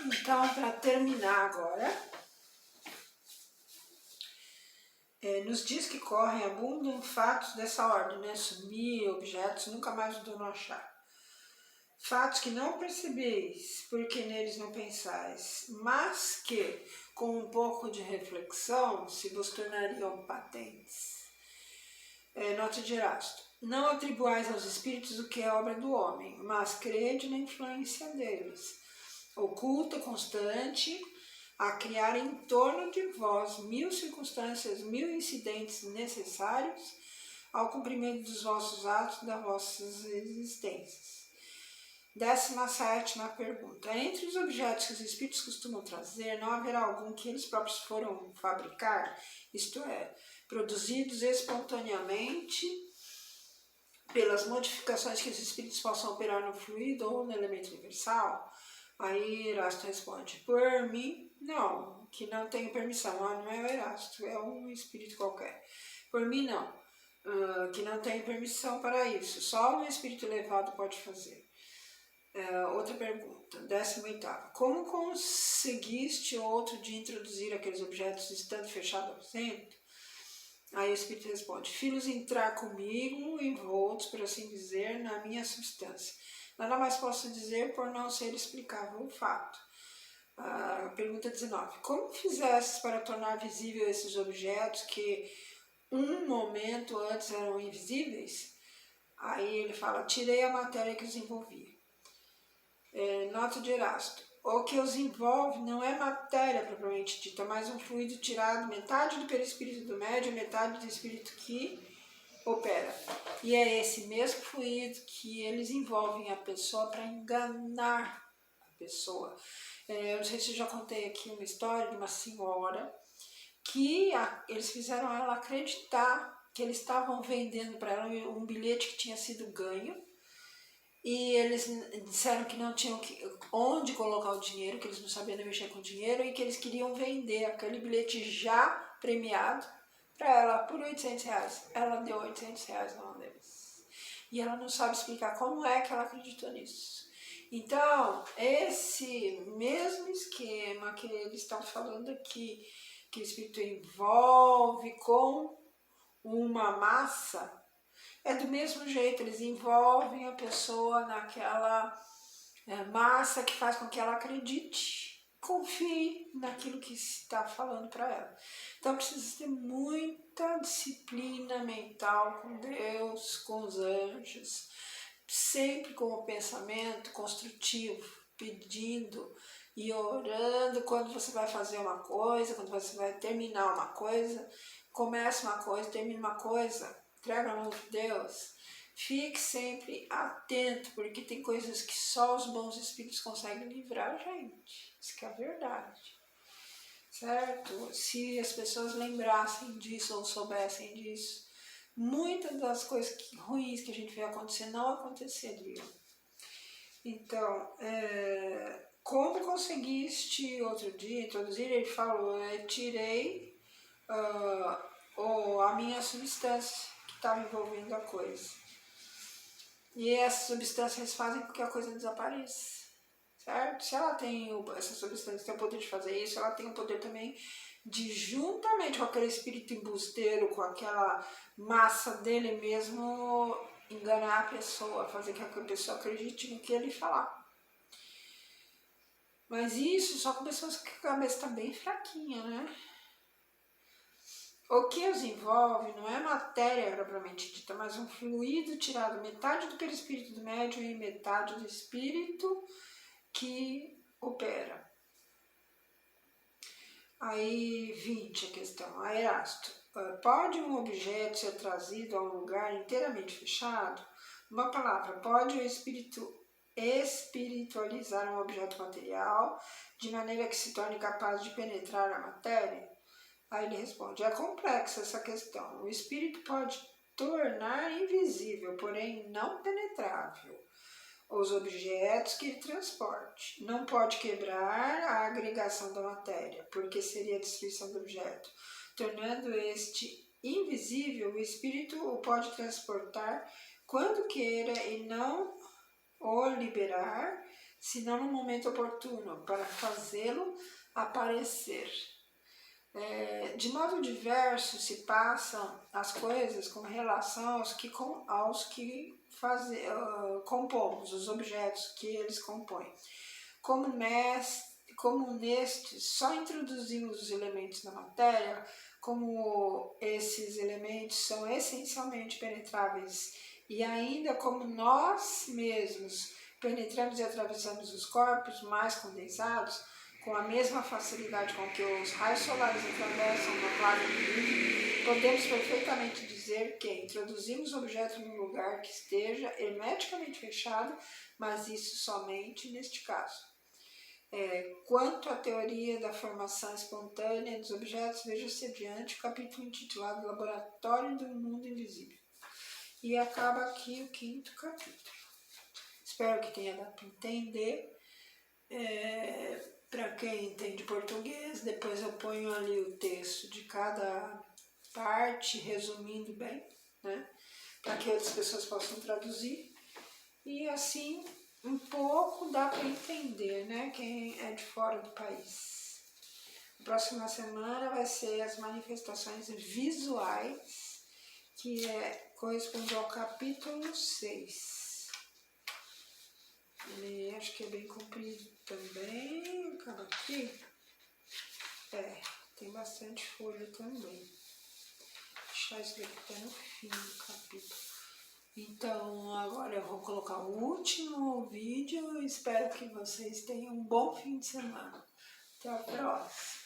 Então, para terminar agora, nos dias que correm abundam fatos dessa ordem, né? Sumir objetos, nunca mais o dono achar. Fatos que não percebeis, porque neles não pensais, mas que, com um pouco de reflexão, se vos tornariam patentes. Nota de Erasto. Não atribuais aos espíritos o que é obra do homem, mas crede na influência deles, oculta, constante, a criar em torno de vós 1000 circunstâncias, 1000 incidentes necessários ao cumprimento dos vossos atos, das vossas existências. 17ª pergunta. Entre os objetos que os espíritos costumam trazer, não haverá algum que eles próprios foram fabricar, isto é, produzidos espontaneamente pelas modificações que os espíritos possam operar no fluido ou no elemento universal? Aí Erasto responde, por mim, não, que não tenho permissão. Não é o Erasto, é um espírito qualquer. Por mim, não, que não tenho permissão para isso. Só um espírito elevado pode fazer. Outra pergunta, 18ª. Como conseguiste outro de introduzir aqueles objetos estando fechado ao centro? Aí o espírito responde, filhos entrar comigo envoltos, por assim dizer, na minha substância. Nada mais posso dizer por não ser explicável o fato. Pergunta 19. Como fizestes para tornar visível esses objetos que um momento antes eram invisíveis? Aí ele fala, tirei a matéria que os envolvia. Nota de Erasto. O que os envolve não é matéria propriamente dita, mas um fluido tirado, metade do perispírito do médium, metade do espírito que opera. E é esse mesmo fluido que eles envolvem a pessoa para enganar a pessoa. Eu não sei se eu já contei aqui uma história de uma senhora que eles fizeram ela acreditar que eles estavam vendendo para ela um bilhete que tinha sido ganho. E eles disseram que não tinham onde colocar o dinheiro, que eles não sabiam mexer com o dinheiro e que eles queriam vender aquele bilhete já premiado para ela por R$800. Ela deu R$800 na mão deles. E ela não sabe explicar como é que ela acreditou nisso. Então, esse mesmo esquema que eles estão falando aqui, que o espírito envolve com uma massa, é do mesmo jeito, eles envolvem a pessoa naquela massa que faz com que ela acredite, confie naquilo que se está falando para ela. Então precisa ter muita disciplina mental com Deus, com os anjos, sempre com o pensamento construtivo, pedindo e orando quando você vai fazer uma coisa, quando você vai terminar uma coisa, começa uma coisa, termina uma coisa, entrega na mão de Deus. Fique sempre atento, porque tem coisas que só os bons espíritos conseguem livrar a gente. Isso que é a verdade. Certo? Se as pessoas lembrassem disso ou soubessem disso, muitas das coisas ruins que a gente vê acontecer não aconteceriam. Então, como conseguiste outro dia introduzir? Ele falou, tirei a minha substância que estava envolvendo a coisa. E essas substâncias fazem com que a coisa desapareça, certo? Se ela tem, essa substância tem o poder de fazer isso, ela tem o poder também de, juntamente com aquele espírito embusteiro, com aquela massa dele mesmo, enganar a pessoa, fazer com que a pessoa acredite no que ele falar. Mas isso só com pessoas que a cabeça está bem fraquinha, né? O que os envolve não é matéria propriamente dita, mas um fluido tirado metade do perispírito do médium e metade do espírito que opera. Aí 20 a questão, a Erasto. Pode um objeto ser trazido a um lugar inteiramente fechado? Uma palavra, pode o espírito espiritualizar um objeto material de maneira que se torne capaz de penetrar a matéria? Aí ele responde, é complexa essa questão. O espírito pode tornar invisível, porém não penetrável, os objetos que ele transporte. Não pode quebrar a agregação da matéria, porque seria a destruição do objeto. Tornando este invisível, o espírito o pode transportar quando queira e não o liberar senão no momento oportuno, para fazê-lo aparecer. De modo diverso se passam as coisas com relação aos que compomos, os objetos que eles compõem. Como nestes só introduzimos os elementos na matéria, como esses elementos são essencialmente penetráveis e ainda como nós mesmos penetramos e atravessamos os corpos mais condensados, com a mesma facilidade com que os raios solares atravessam uma placa de vidro, podemos perfeitamente dizer que introduzimos o objeto num lugar que esteja hermeticamente fechado, mas isso somente neste caso. Quanto à teoria da formação espontânea dos objetos, veja-se adiante o capítulo intitulado Laboratório do Mundo Invisível. E acaba aqui o 5º capítulo. Espero que tenha dado para entender. Para quem entende português, depois eu ponho ali o texto de cada parte, resumindo bem, né? Para que outras pessoas possam traduzir. E assim, um pouco dá para entender, né? Quem é de fora do país. A próxima semana vai ser as manifestações visuais, que corresponde ao capítulo 6. Acho que é bem comprido também. Acaba aqui. Tem bastante folha também. Vou deixar isso daqui até no fim do capítulo. Então, agora eu vou colocar o último vídeo. Espero que vocês tenham um bom fim de semana. Até a próxima.